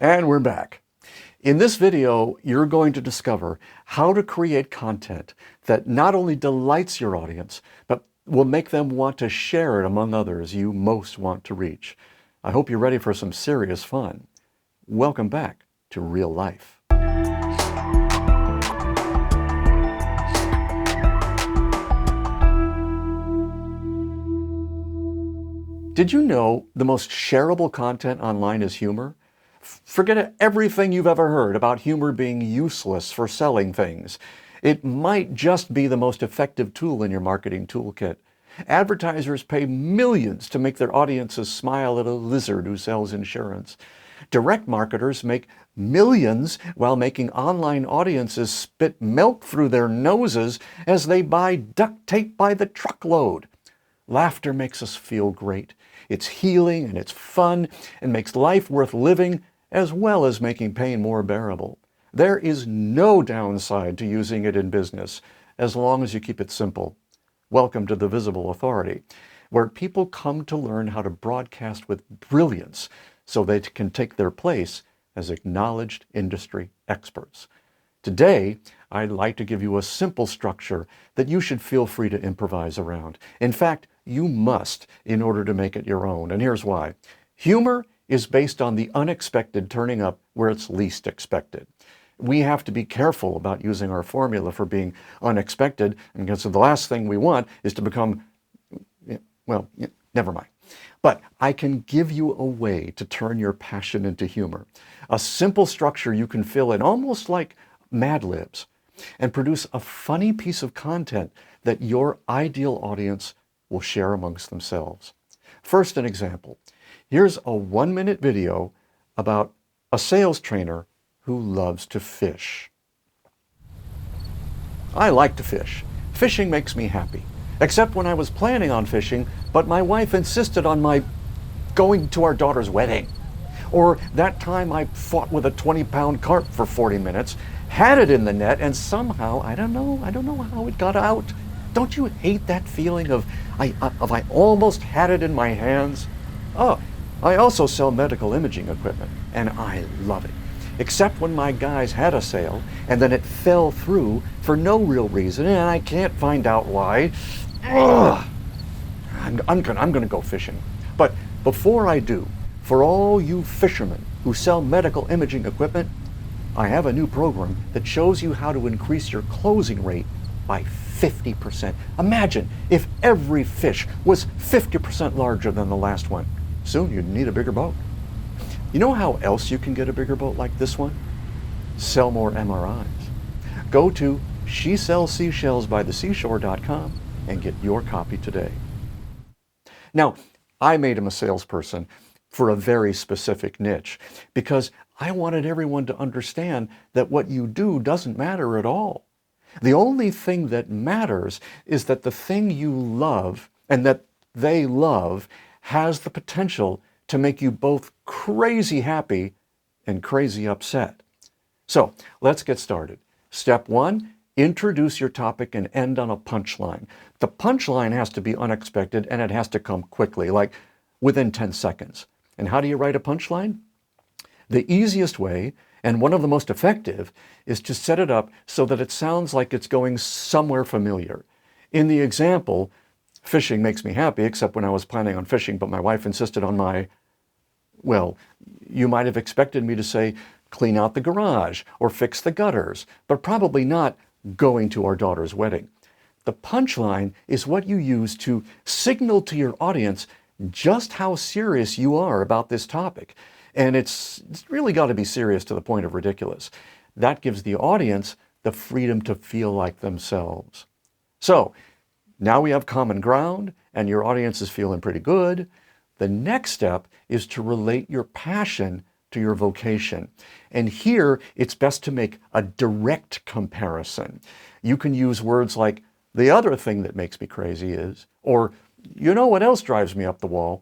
And we're back. In this video, you're going to discover how to create content that not only delights your audience, but will make them want to share it among others you most want to reach. I hope you're ready for some serious fun. Welcome back to real life. Did you know the most shareable content online is humor? Forget everything you've ever heard about humor being useless for selling things. It might just be the most effective tool in your marketing toolkit. Advertisers pay millions to make their audiences smile at a lizard who sells insurance. Direct marketers make millions while making online audiences spit milk through their noses as they buy duct tape by the truckload. Laughter makes us feel great. It's healing and it's fun and makes life worth living, as well as making pain more bearable. There is no downside to using it in business, as long as you keep it simple. Welcome to the Visible Authority, where people come to learn how to broadcast with brilliance so they can take their place as acknowledged industry experts. Today, I'd like to give you a simple structure that you should feel free to improvise around. In fact, you must in order to make it your own, and here's why. Humor is based on the unexpected turning up where it's least expected. We have to be careful about using our formula for being unexpected, because the last thing we want is to become, well, never mind. But I can give you a way to turn your passion into humor. A simple structure you can fill in almost like Mad Libs and produce a funny piece of content that your ideal audience will share amongst themselves. First, an example. Here's a 1-minute video about a sales trainer who loves to fish. I like to fish. Fishing makes me happy. Except when I was planning on fishing, but my wife insisted on my going to our daughter's wedding. Or that time I fought with a 20-pound carp for 40 minutes, had it in the net, and somehow, I don't know how it got out. Don't you hate that feeling of I almost had it in my hands? Oh, I also sell medical imaging equipment, and I love it. Except when my guys had a sale, and then it fell through for no real reason, and I can't find out why. Ugh. I'm gonna go fishing. But before I do, for all you fishermen who sell medical imaging equipment, I have a new program that shows you how to increase your closing rate by 50%. Imagine if every fish was 50% larger than the last one. Soon you'd need a bigger boat. You know how else you can get a bigger boat like this one? Sell more MRIs. Go to SheSellsSeashellsByTheSeashore.com and get your copy today. Now, I made him a salesperson for a very specific niche because I wanted everyone to understand that what you do doesn't matter at all. The only thing that matters is that the thing you love and that they love has the potential to make you both crazy happy and crazy upset. So let's get started. Step 1, introduce your topic and end on a punchline. The punchline has to be unexpected and it has to come quickly, like within 10 seconds. And how do you write a punchline? The easiest way, and one of the most effective, is to set it up so that it sounds like it's going somewhere familiar. In the example, fishing makes me happy, except when I was planning on fishing, but my wife insisted on my, well, you might have expected me to say, clean out the garage or fix the gutters, but probably not going to our daughter's wedding. The punchline is what you use to signal to your audience just how serious you are about this topic. And it's really got to be serious to the point of ridiculous. That gives the audience the freedom to feel like themselves. So now we have common ground and your audience is feeling pretty good. The next step is to relate your passion to your vocation. And here it's best to make a direct comparison. You can use words like, the other thing that makes me crazy is, or you know what else drives me up the wall?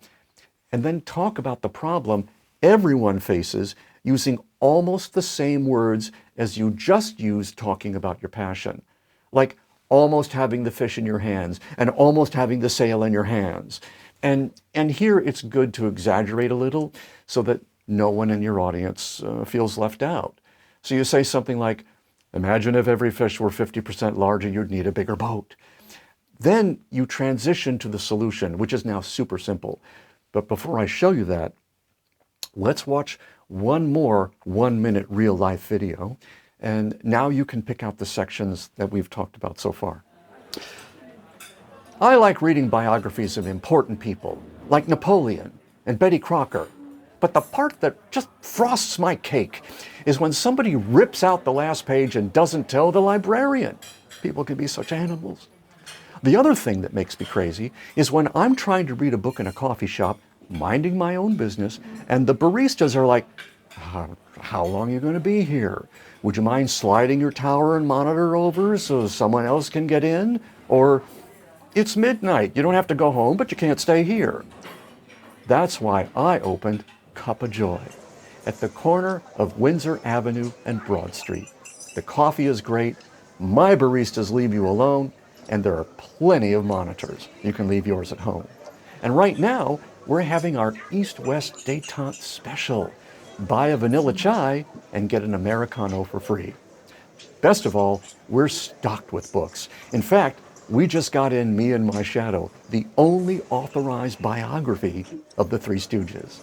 And then talk about the problem everyone faces using almost the same words as you just used talking about your passion. Like almost having the fish in your hands and almost having the sail in your hands. And here it's good to exaggerate a little so that no one in your audience feels left out. So you say something like, imagine if every fish were 50% larger, you'd need a bigger boat. Then you transition to the solution, which is now super simple. But before I show you that, let's watch one more 1-minute real-life video. And now you can pick out the sections that we've talked about so far. I like reading biographies of important people, like Napoleon and Betty Crocker. But the part that just frosts my cake is when somebody rips out the last page and doesn't tell the librarian. People can be such animals. The other thing that makes me crazy is when I'm trying to read a book in a coffee shop, minding my own business, and the baristas are like, how long are you going to be here? Would you mind sliding your tower and monitor over so someone else can get in? Or, it's midnight, you don't have to go home, but you can't stay here. That's why I opened Cup of Joy at the corner of Windsor Avenue and Broad Street. The coffee is great, my baristas leave you alone, and there are plenty of monitors. You can leave yours at home. And right now, we're having our East-West détente special. Buy a vanilla chai and get an Americano for free. Best of all, we're stocked with books. In fact, we just got in Me and My Shadow, the only authorized biography of the Three Stooges.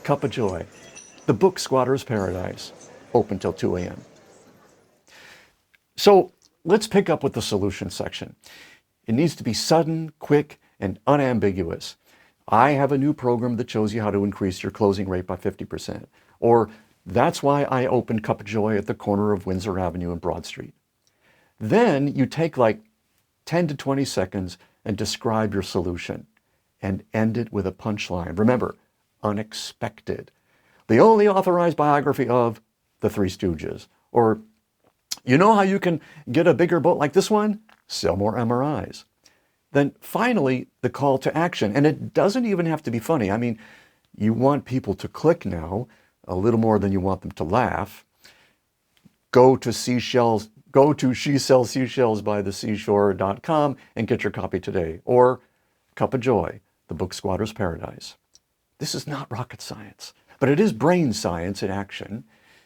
Cup of Joy, the book Squatter's Paradise, open till 2 a.m. So let's pick up with the solution section. It needs to be sudden, quick, and unambiguous. I have a new program that shows you how to increase your closing rate by 50%. Or, that's why I opened Cup of Joy at the corner of Windsor Avenue and Broad Street. Then you take like 10 to 20 seconds and describe your solution and end it with a punchline. Remember, unexpected. The only authorized biography of the Three Stooges. Or, you know how you can get a bigger boat like this one? Sell more MRIs. Then finally, the call to action. And it doesn't even have to be funny. I mean, you want people to click now, a little more than you want them to laugh. Go to She Sells Seashells by the Seashore.com and get your copy today. Or Cup of Joy, the book Squatter's Paradise. This is not rocket science, but it is brain science in action.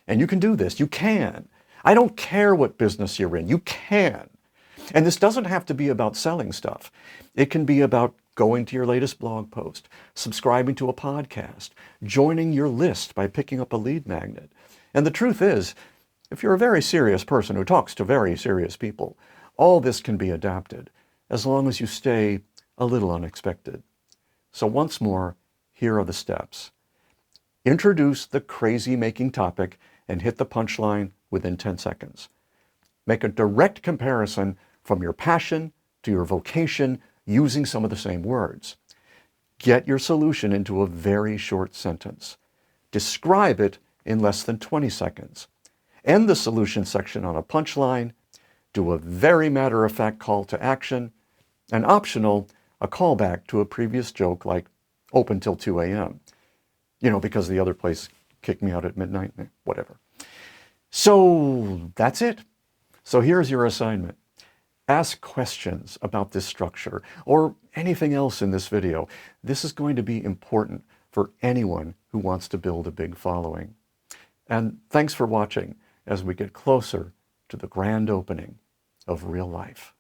And you can do this. You can. I don't care what business you're in. You can. And this doesn't have to be about selling stuff. It can be about going to your latest blog post, subscribing to a podcast, joining your list by picking up a lead magnet. And the truth is, if you're a very serious person who talks to very serious people, all this can be adapted, as long as you stay a little unexpected. So once more, here are the steps. Introduce the crazy-making topic and hit the punchline within 10 seconds. Make a direct comparison from your passion to your vocation using some of the same words. Get your solution into a very short sentence. Describe it in less than 20 seconds. End the solution section on a punchline. Do a very matter-of-fact call to action. And optional, a callback to a previous joke like open till 2 a.m. You know, because the other place kicked me out at midnight, whatever. So that's it. So here's your assignment. Ask questions about this structure or anything else in this video. This is going to be important for anyone who wants to build a big following. And thanks for watching as we get closer to the grand opening of real life.